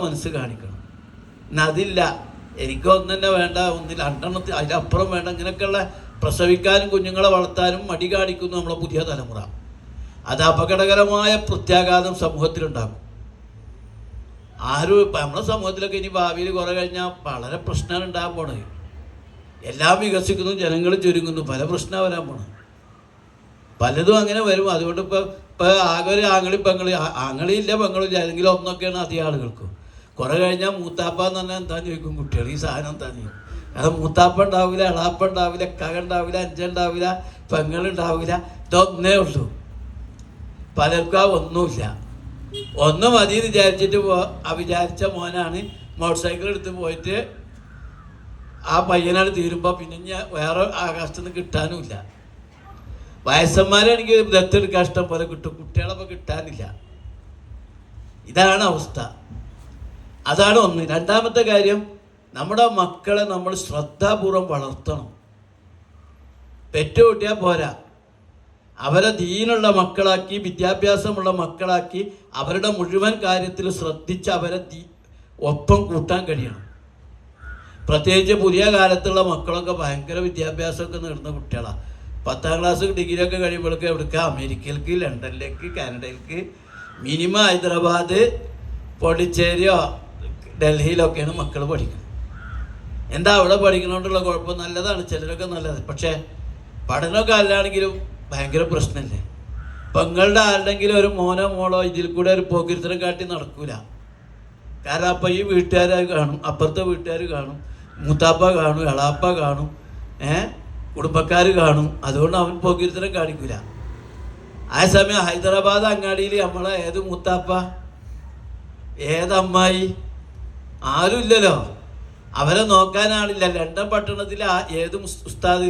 മനസ്സ് കാണിക്കണം. അതില്ല, എനിക്ക് ഒന്നെ വേണ്ട, ഒന്നിൽ രണ്ടെണ്ണത്തിൽ അതിലപ്പുറം വേണ്ട, ഇങ്ങനെയൊക്കെയുള്ള പ്രസവിക്കാനും കുഞ്ഞുങ്ങളെ വളർത്താനും മടി കാണിക്കുന്നു നമ്മളെ പുതിയ തലമുറ. അത് അപകടകരമായ പ്രത്യാഘാതം സമൂഹത്തിലുണ്ടാകും. നമ്മളെ സമൂഹത്തിലൊക്കെ ഇനി ഭാവിയിൽ കുറെ കഴിഞ്ഞാൽ വളരെ പ്രശ്നമാണ് ഉണ്ടാകാൻ പോണത്. എല്ലാം വികസിക്കുന്നു, ജനങ്ങൾ ചുരുങ്ങുന്നു, പല പ്രശ്നം വരാൻ പോണത്. പലതും അങ്ങനെ വരും. അതുകൊണ്ട് ഇപ്പോൾ ആകെ ഒരു ആങ്ങളില്ല പെങ്ങളില്ല, ഏതെങ്കിലും ഒന്നൊക്കെയാണ് അധികം ആളുകൾക്കും. കുറെ കഴിഞ്ഞാൽ മൂത്താപ്പ എന്ന് പറഞ്ഞാൽ എന്താന്ന് ചോദിക്കും കുട്ടികൾ. ഈ സാധനം എന്താന്ന് ചോദിക്കും. അത് മൂത്താപ്പ ഉണ്ടാവില്ല, എളാപ്പ ഉണ്ടാവില്ല, കക ഉണ്ടാവില്ല, അഞ്ചുണ്ടാവില്ല, പെങ്ങളുണ്ടാവില്ല. ഇതൊന്നേ ഉള്ളൂ. പലർക്കും ആ ഒന്നുമില്ല. ഒന്ന് മതി വിചാരിച്ചിട്ട് വിചാരിച്ച മോനാണ് മോട്ടോർ സൈക്കിൾ എടുത്ത് പോയിട്ട് ആ പയ്യനാട് തീരുമ്പോൾ പിന്നെ ഞാൻ വേറെ ആകാശത്തു നിന്ന് കിട്ടാനുമില്ല. വയസ്സന്മാരാണെങ്കിൽ ദത്തെടുക്കാൻ ഇഷ്ടം പോലെ കിട്ടും, കുട്ടികളപ്പോൾ കിട്ടാനില്ല. ഇതാണ് അവസ്ഥ. അതാണ് ഒന്ന്. രണ്ടാമത്തെ കാര്യം, നമ്മുടെ മക്കളെ നമ്മൾ ശ്രദ്ധാപൂർവം വളർത്തണം. പെറ്റുകൂട്ടിയാൽ പോരാ, അവരെ ദീനുള്ള മക്കളാക്കി, വിദ്യാഭ്യാസമുള്ള മക്കളാക്കി, അവരുടെ മുഴുവൻ കാര്യത്തിൽ ശ്രദ്ധിച്ച് അവരെ ഒപ്പം കൂട്ടാൻ കഴിയണം. പ്രത്യേകിച്ച് പുതിയ കാലത്തുള്ള മക്കളൊക്കെ ഭയങ്കര വിദ്യാഭ്യാസമൊക്കെ നേടുന്ന കുട്ടികളാണ്. 10ാം ക്ലാസ് ഡിഗ്രിയൊക്കെ കഴിയുമ്പോഴൊക്കെ എവിടേക്ക് അമേരിക്കയിലേക്ക്, ലണ്ടനിലേക്ക്, കാനഡയിലേക്ക്, മിനിമം ഹൈദരാബാദ്, പോണ്ടിച്ചേരിയോ ഡൽഹിയിലൊക്കെയാണ് മക്കൾ പഠിക്കുന്നത്. എന്താ അവിടെ പഠിക്കണോണ്ടുള്ള കുഴപ്പം? നല്ലതാണ്, ചിലരൊക്കെ നല്ലത്. പക്ഷേ പഠനമൊക്കെ അല്ലാണെങ്കിലും ഭയങ്കര പ്രശ്നമല്ലേ. പെങ്ങളുടെ ആരുടെങ്കിലും ഒരു മോനോ മോളോ ഇതിൽ കൂടെ ഒരു പോക്കിരുത്തരം കാട്ടി നടക്കൂല. കാരണം അപ്പം ഈ വീട്ടുകാർ കാണും, അപ്പുറത്തെ വീട്ടുകാർ കാണും, മൂത്താപ്പ കാണും, എളാപ്പ കാണും, കുടുംബക്കാർ കാണും. അതുകൊണ്ട് അവൻ പോക്കിരുത്തരം കാണിക്കൂല. ആ സമയം ഹൈദരാബാദ് അങ്ങാടിയിൽ നമ്മളെ ഏത് മൂത്താപ്പ, ഏതമ്മായി, ആരുമില്ലല്ലോ. അവരെ നോക്കാനാളില്ല. ലണ്ടൻ പട്ടണത്തിൽ ഏത് ഉസ്താദ്,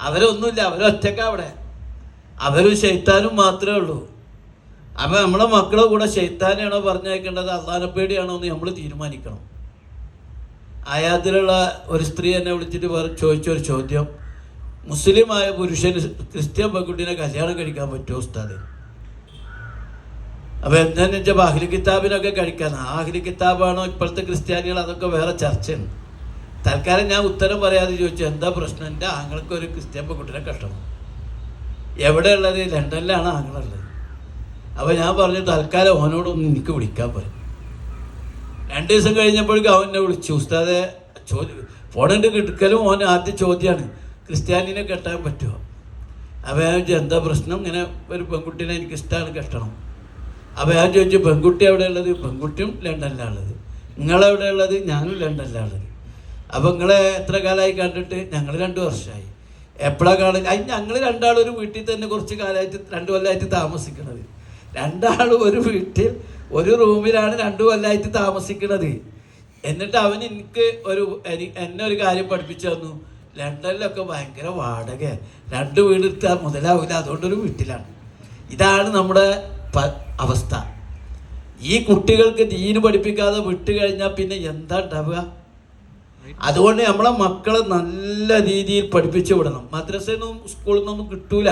അവരൊന്നുമില്ല, അവരൊറ്റക്ക അവിടെ. അവരും ശൈത്താനും മാത്രമേ ഉള്ളൂ. അപ്പം നമ്മളെ മക്കളെ കൂടെ ശൈത്താനെയാണോ പറഞ്ഞയക്കേണ്ടത്, അള്ളാനെ പേടിയാണോ എന്ന് നമ്മൾ തീരുമാനിക്കണം. ആയാത്തിലുള്ള ഒരു സ്ത്രീ എന്നെ വിളിച്ചിട്ട് ചോദിച്ചൊരു ചോദ്യം, മുസ്ലിമായ പുരുഷന് ക്രിസ്ത്യൻ പെൺകുട്ടീനെ കല്യാണം കഴിക്കാൻ പറ്റുമോ ഉസ്താദ്? അപ്പോൾ എന്താണെന്ന് വെച്ചാൽ അഹ്ലി കിതാബിനൊക്കെ കഴിക്കാൻ. അഹ്ലി കിതാബാണോ ഇപ്പോഴത്തെ ക്രിസ്ത്യാനികൾ, അതൊക്കെ വേറെ ചർച്ചയാണ്. തൽക്കാലം ഞാൻ ഉത്തരം പറയാതെ ചോദിച്ചു, എന്താ പ്രശ്നം? എൻ്റെ ആങ്ങൾക്ക് ഒരു ക്രിസ്ത്യൻ പെൺകുട്ടീനെ കെട്ടണം. എവിടെയുള്ളത്? ലണ്ടനിലാണ് ആങ്ങളുള്ളത്. അപ്പോൾ ഞാൻ പറഞ്ഞു, തൽക്കാലം ഓനോടൊന്ന് എനിക്ക് വിളിക്കാൻ പറയും. 2 ദിവസം കഴിഞ്ഞപ്പോഴേക്കും അവനെ വിളിച്ചു, ഉസ്താദെ ഫോണിൻ്റെ കിട്ടക്കലും ഓൻ ആദ്യ ചോദ്യമാണ്, ക്രിസ്ത്യാനിനെ കെട്ടാൻ പറ്റുമോ? അപ്പോൾ ഞാൻ ചോദിച്ചു, എന്താ പ്രശ്നം? ഇങ്ങനെ ഒരു പെൺകുട്ടീനെ എനിക്കിഷ്ടമാണ്, കെട്ടണം. അപ്പോൾ ഞാൻ ചോദിച്ചു, പെൺകുട്ടി എവിടെയുള്ളത്? പെൺകുട്ടിയും ലണ്ടനിലാണുള്ളത്. നിങ്ങളെവിടെയുള്ളത്? ഞാനും ലണ്ടനിലാണുള്ളത്. അപ്പോൾ നിങ്ങളെ എത്ര കാലമായി കണ്ടിട്ട്? ഞങ്ങൾ 2 വർഷമായി. എപ്പോഴാണ് കാണുന്നത്? ഞങ്ങൾ രണ്ടാളും ഒരു വീട്ടിൽ തന്നെ കുറച്ച് കാലമായിട്ട് 2 കൊല്ലമായിട്ട് താമസിക്കുന്നത്. രണ്ടാളും ഒരു വീട്ടിൽ ഒരു റൂമിലാണ് 2 കൊല്ലമായിട്ട് താമസിക്കുന്നത്. എന്നിട്ട് അവൻ എന്നെ ഒരു കാര്യം പഠിപ്പിച്ചു തന്നു, ലണ്ടനിലൊക്കെ ഭയങ്കര വാടക, 2 വീടെടുത്താൽ മുതലാവില്ല, അതുകൊണ്ടൊരു വീട്ടിലാണ്. ഇതാണ് നമ്മുടെ അവസ്ഥ. ഈ കുട്ടികൾക്ക് ദീന് പഠിപ്പിക്കാതെ വിട്ടു കഴിഞ്ഞാൽ പിന്നെ എന്താ ഉണ്ടാവുക? അതുകൊണ്ട് നമ്മളെ മക്കളെ നല്ല രീതിയിൽ പഠിപ്പിച്ചു വിടണം. മദ്രസയിൽ നിന്നും സ്കൂളിൽ നിന്നൊന്നും കിട്ടൂല.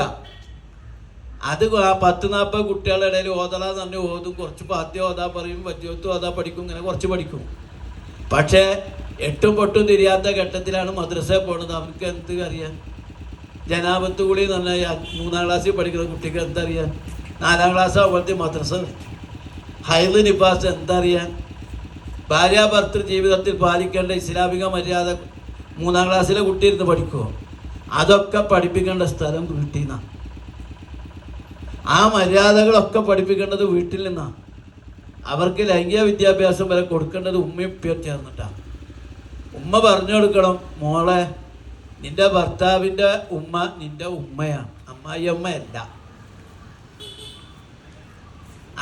അത് 10-40 കുട്ടികളുടെ ഇടയിൽ ഓതളാന്ന് തന്നെ ഓതും, കുറച്ച് പാദ്യം ഓതാ പറയും, വജ്ജോത്തും ഓതാ പഠിക്കും, ഇങ്ങനെ കുറച്ച് പഠിക്കും. പക്ഷേ 8ഉം 8ഉം തിരിയാത്ത ഘട്ടത്തിലാണ് മദ്രസയിൽ പോണത്. അവർക്ക് എന്ത് അറിയാൻ? ജനാപത്ത് കൂടി എന്ന് പറഞ്ഞാൽ 3ാം ക്ലാസ്സിൽ പഠിക്കുന്ന കുട്ടിക്ക് എന്തറിയാൻ? 4ാം ക്ലാസ് ആകുമ്പോഴത്തെ മദ്രസ. ഹൈദ് നിഫാസ് എന്തറിയാൻ? ഭാര്യാഭർത്തൃ ജീവിതത്തിൽ പാലിക്കേണ്ട ഇസ്ലാമിക മര്യാദ 3ാം ക്ലാസ്സിലെ കുട്ടി ഇരുന്ന് പഠിക്കുമോ? അതൊക്കെ പഠിപ്പിക്കേണ്ട സ്ഥലം വീട്ടിൽ നിന്നാണ്. ആ മര്യാദകളൊക്കെ പഠിപ്പിക്കേണ്ടത് വീട്ടിൽ നിന്നാണ്. അവർക്ക് ലൈംഗിക വിദ്യാഭ്യാസം വരെ കൊടുക്കേണ്ടത് ഉമ്മയും ഉപ്പയും ചേർന്നിട്ടാണ്. ഉമ്മ പറഞ്ഞു കൊടുക്കണം, മോളെ നിന്റെ ഭർത്താവിൻ്റെ ഉമ്മ നിന്റെ ഉമ്മയാണ്, അമ്മായിയമ്മയല്ല.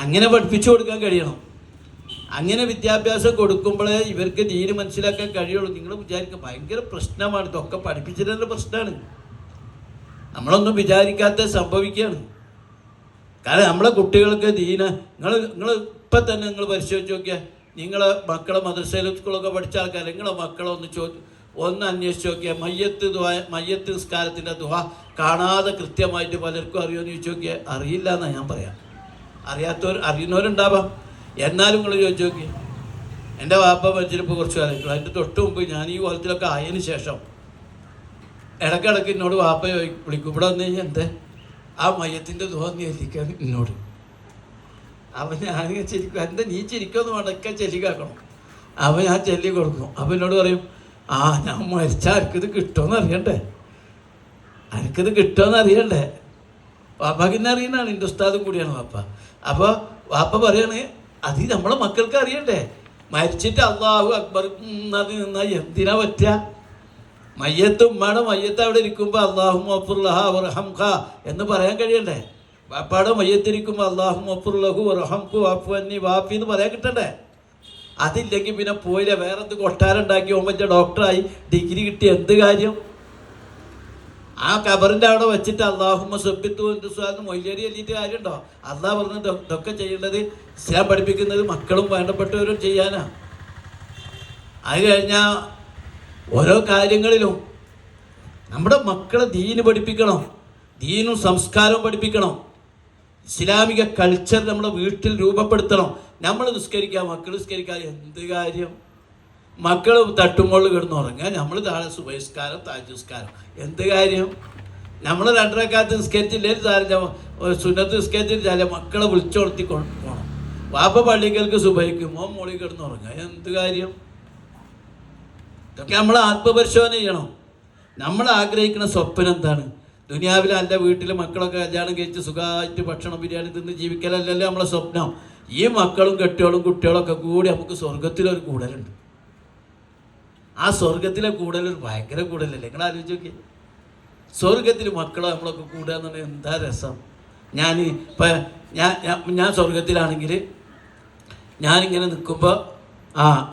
അങ്ങനെ പഠിപ്പിച്ചു കൊടുക്കാൻ കഴിയണം. അങ്ങനെ വിദ്യാഭ്യാസം കൊടുക്കുമ്പോഴേ ഇവർക്ക് ദീന് മനസ്സിലാക്കാൻ കഴിയുള്ളൂ. നിങ്ങൾ വിചാരിക്കുക ഭയങ്കര പ്രശ്നമാണ്, ഇതൊക്കെ പഠിപ്പിച്ചിട്ടുള്ള പ്രശ്നമാണ്. നമ്മളൊന്നും വിചാരിക്കാത്ത സംഭവിക്കുകയാണ്. കാരണം നമ്മളെ കുട്ടികൾക്ക് ദീന നിങ്ങൾ ഇപ്പം തന്നെ നിങ്ങൾ പരിശോധിച്ച് നോക്കിയാൽ, നിങ്ങളെ മക്കളെ മദ്രസയിലും സ്കൂളൊക്കെ പഠിച്ച ആൾക്കാർ നിങ്ങളെ മക്കളെ ഒന്ന് അന്വേഷിച്ച് നോക്കിയാൽ, മയ്യത്ത് നിസ്കാരത്തിൻ്റെ ദുആ കാണാതെ കൃത്യമായിട്ട് പലർക്കും അറിയുമെന്ന് ചോദിച്ചു നോക്കിയാൽ അറിയില്ല എന്നാണ് ഞാൻ പറയാം. അറിയുന്നവരുണ്ടാവാം. എന്നാലും നിങ്ങൾ ചോദിച്ചു നോക്കി, എൻ്റെ വാപ്പ മരിച്ചിട്ടിപ്പോൾ കുറച്ച് കാലമായിട്ടുള്ളൂ. അതിൻ്റെ തൊട്ട് മുമ്പ് ഞാൻ ഈ കോലത്തിലൊക്കെ ആയതിനു ശേഷം ഇടയ്ക്കിടയ്ക്ക് എന്നോട് വാപ്പ വിളിക്കും, ഇവിടെ വന്നു കഴിഞ്ഞാൽ എന്താ ആ മയത്തിൻ്റെ തോന്നി എത്തിക്കാൻ എന്നോട്. അപ്പം ഞാൻ ചിരിക്കും, എന്താ നീ ചിരിക്കുമെന്ന് വേണ്ടൊക്കെ ചെല്ലിക്കാക്കണം. അപ്പം ഞാൻ ചെല്ലി കൊടുക്കും. അപ്പം എന്നോട് പറയും, ആ ഞാൻ മരിച്ചാൽ എനിക്കിത് കിട്ടുമെന്ന് അറിയണ്ടേ, എനിക്കിത് കിട്ടുമെന്ന് അറിയണ്ടേ. വാപ്പാക്ക് എന്നെ അറിയുന്നതാണ്, എൻ്റെ ഉസ്താദും കൂടിയാണ് വാപ്പ. അപ്പോൾ വാപ്പ പറയാണ്, അത് നമ്മളെ മക്കൾക്ക് അറിയണ്ടേ, മരിച്ചിട്ട് അള്ളാഹു അക്ബർ എന്നറിഞ്ഞ് നിന്നാൽ എന്തിനാ പറ്റുക? മയ്യത്ത് ഉമ്മാടെ മയ്യത്ത് അവിടെ ഇരിക്കുമ്പോൾ അള്ളാഹു മഫുർലഹ വർഹംഖ എന്ന് പറയാൻ കഴിയണ്ടേ? വാപ്പാടെ മയ്യത്തിരിക്കുമ്പോൾ അള്ളാഹു മഫുർലഹു വർഹംഖു വാഫുവന്നി വാഫി എന്ന് പറയാൻ കിട്ടണ്ടേ? അതില്ലെങ്കിൽ പിന്നെ പോയില്ല, വേറെ എന്ത് കൊട്ടാരുണ്ടാക്കി പോകാൻ പറ്റിയ ഡോക്ടറായി ഡിഗ്രി കിട്ടി എന്ത് കാര്യം? ആ ഖബറിൻ്റെ അവിടെ വെച്ചിട്ട് അള്ളാഹുമ്മ സബ്ബിത്തു എന്ന് മൊയ്ലേരി എല്ലിയിട്ട് കാര്യമുണ്ടോ? അള്ളാഹ് പറഞ്ഞ് ഇതൊക്കെ ചെയ്യേണ്ടത് ഇസ്ലാം പഠിപ്പിക്കുന്നത് മക്കളും വേണ്ടപ്പെട്ടവരും ചെയ്യാനാ. അത് കഴിഞ്ഞാൽ ഓരോ കാര്യങ്ങളിലും നമ്മുടെ മക്കളെ ദീന് പഠിപ്പിക്കണം, ദീനും സംസ്കാരവും പഠിപ്പിക്കണം, ഇസ്ലാമിക കൾച്ചർ നമ്മുടെ വീട്ടിൽ രൂപപ്പെടുത്തണം. നമ്മൾ നിസ്കരിക്കുക, മക്കൾ നിസ്കരിക്കുക, എന്ത് കാര്യം? മക്കൾ തട്ടുമ്പോൾ കിടന്ന് ഉറങ്ങുക, നമ്മൾ താഴെ സുബഹിസ്കാരം താജുസ്കാരം, എന്ത് കാര്യം? നമ്മൾ രണ്ടരക്കാലത്ത് നിസ്കരിച്ചില്ലേ സുന്നത്ത് നിസ്കരിച്ചില്ല, മക്കളെ വിളിച്ചുണർത്തി പോകണം. വാപ്പ പള്ളിക്കൽക്ക് സുബഹിക്കും, മോളി കിടന്ന് ഉറങ്ങുക, എന്ത് കാര്യം? ഇതൊക്കെ നമ്മൾ ആത്മപരിശോധന ചെയ്യണം. നമ്മൾ ആഗ്രഹിക്കുന്ന സ്വപ്നം എന്താണ്? ദുനിയാവിലെ എൻ്റെ വീട്ടിൽ മക്കളൊക്കെ കല്യാണം കഴിച്ച് സുഖമായിട്ട് ഭക്ഷണം ബിരിയാണി തിന്ന് ജീവിക്കലല്ലല്ലോ നമ്മളെ സ്വപ്നം. ഈ മക്കളും കെട്ടിയോളും കുട്ടികളൊക്കെ കൂടി നമുക്ക് സ്വർഗത്തിലൊരു കൂടലുണ്ട്. ആ സ്വർഗത്തിലെ കൂടലൊരു ഭയങ്കര കൂടലല്ലേ? നിങ്ങൾ ആലോചിച്ച് നോക്കി, സ്വർഗത്തിൽ മക്കളോ നമ്മളൊക്കെ കൂടുക എന്ന് പറഞ്ഞാൽ എന്താ രസം. ഞാൻ സ്വർഗത്തിലാണെങ്കിൽ ഞാനിങ്ങനെ നിൽക്കുമ്പോൾ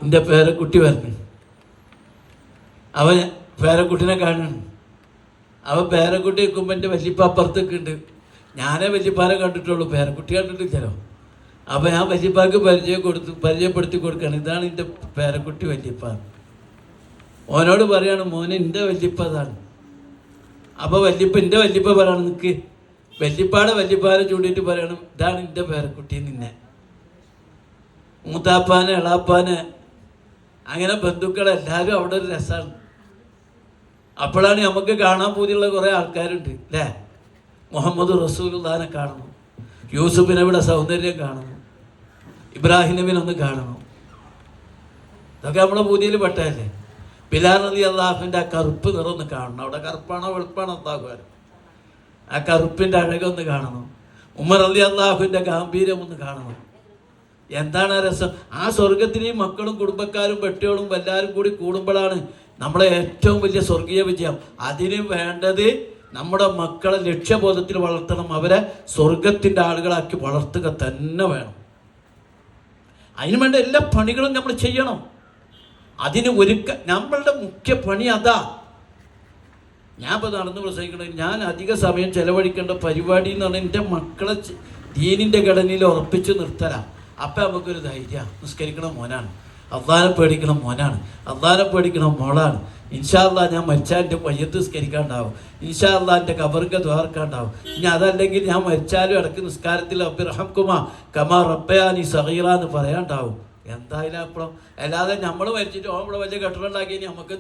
എൻ്റെ പേരക്കുട്ടി വരണം, അവൻ പേരക്കുട്ടീനെ കാണണം. അവൻ പേരക്കുട്ടി നിൽക്കുമ്പോൾ എൻ്റെ വല്യപ്പ അപ്പുറത്തൊക്കെ ഉണ്ട്. ഞാനേ വല്യപ്പാനെ കണ്ടിട്ടുള്ളൂ, പേരക്കുട്ടി കണ്ടിട്ടില്ലല്ലോ. അപ്പോൾ ഞാൻ വല്യപ്പാക്ക് പരിചയപ്പെടുത്തി കൊടുക്കുകയാണ്, ഇതാണ് എൻ്റെ പേരക്കുട്ടി വല്യപ്പ. ഓനോട് പറയാണ്, മോനെ എൻ്റെ വല്യപ്പ അതാണ്. അപ്പോൾ എൻ്റെ വല്യപ്പ പറയാണ്, നിൽക്ക്. വല്യപ്പാനെ ചൂണ്ടിയിട്ട് പറയണം, ഇതാണ് എൻ്റെ പേരക്കുട്ടി. നിന്നെ മൂത്താപ്പാനെ എളാപ്പാനെ അങ്ങനെ ബന്ധുക്കളെല്ലാവരും അവിടെ ഒരു രസമാണ്. അപ്പോഴാണ് നമുക്ക് കാണാൻ പൂതിയുള്ള കുറേ ആൾക്കാരുണ്ട് അല്ലേ? മുഹമ്മദ് റസൂലുള്ളാഹിനെ കാണണം, യൂസുഫ് നബിയുടെ സൗന്ദര്യം കാണണം, ഇബ്രാഹിം നബിനൊന്ന് കാണണം. ഇതൊക്കെ നമ്മളെ പൂതിയിൽ പെട്ടതല്ലേ? ബിലാൽ റളിയല്ലാഹുവിൻ്റെ ആ കറുപ്പ് നിറമൊന്ന് കാണണം. അവിടെ കറുപ്പാണോ വെളുപ്പാണോ അല്ലാഹു, ആ കറുപ്പിൻ്റെ അഴകൊന്ന് കാണണം. ഉമർ റളിയല്ലാഹുവിൻ്റെ ഗാംഭീര്യം ഒന്ന് കാണണം. എന്താണ് ആ രസം? ആ സ്വർഗത്തിൽ ഈ മക്കളും കുടുംബക്കാരും പെട്ടിയോളും എല്ലാവരും കൂടി കൂടുമ്പോഴാണ് നമ്മളെ ഏറ്റവും വലിയ സ്വർഗീയ വിജയം. അതിന് വേണ്ടത് നമ്മുടെ മക്കളെ ലക്ഷ്യബോധത്തിൽ വളർത്തണം, അവരെ സ്വർഗത്തിൻ്റെ ആളുകളാക്കി വളർത്തുക തന്നെ വേണം. അതിനു വേണ്ട എല്ലാ പണികളും നമ്മൾ ചെയ്യണം. അതിന് നമ്മളുടെ മുഖ്യ പണി അതാ. ഞാൻ ഇപ്പോൾ നടന്ന് പ്രസംഗിക്കണമെങ്കിൽ ഞാൻ അധിക സമയം ചെലവഴിക്കേണ്ട പരിപാടി എന്ന് പറഞ്ഞാൽ എൻ്റെ മക്കളെ ദീനിൻ്റെ ഘടനയിൽ ഉറപ്പിച്ച് നിർത്തലാണ്. അപ്പം നമുക്കൊരു ധൈര്യം, നിസ്കരിക്കണം മോനാണ്, അള്ളാനെ പേടിക്കണം മോനാണ്, അള്ളാനെ പേടിക്കണം മോളാണ്. ഇൻഷാ അല്ലാഹ് ഞാൻ മരിച്ചാൽ എൻ്റെ മയ്യത്ത് നിസ്കരിക്കാണ്ടാവും, ഇൻഷാ അല്ലാഹ് എൻ്റെ ഖബർക്ക് ദ്വാരക്കാണ്ടാവും. ഇനി അതല്ലെങ്കിൽ ഞാൻ മരിച്ചാലും ഇടയ്ക്ക് നിസ്കാരത്തിൽ റബ്ബിർഹംകുമാ കമാ റബ്ബയാനി സഗീറ എന്ന് പറയാണ്ടാവും. എന്തായാലും അപ്പോഴും അല്ലാതെ നമ്മൾ മരിച്ചിട്ട് ഇവിടെ വലിയ കെട്ടിടം ഉണ്ടാക്കി നമുക്ക്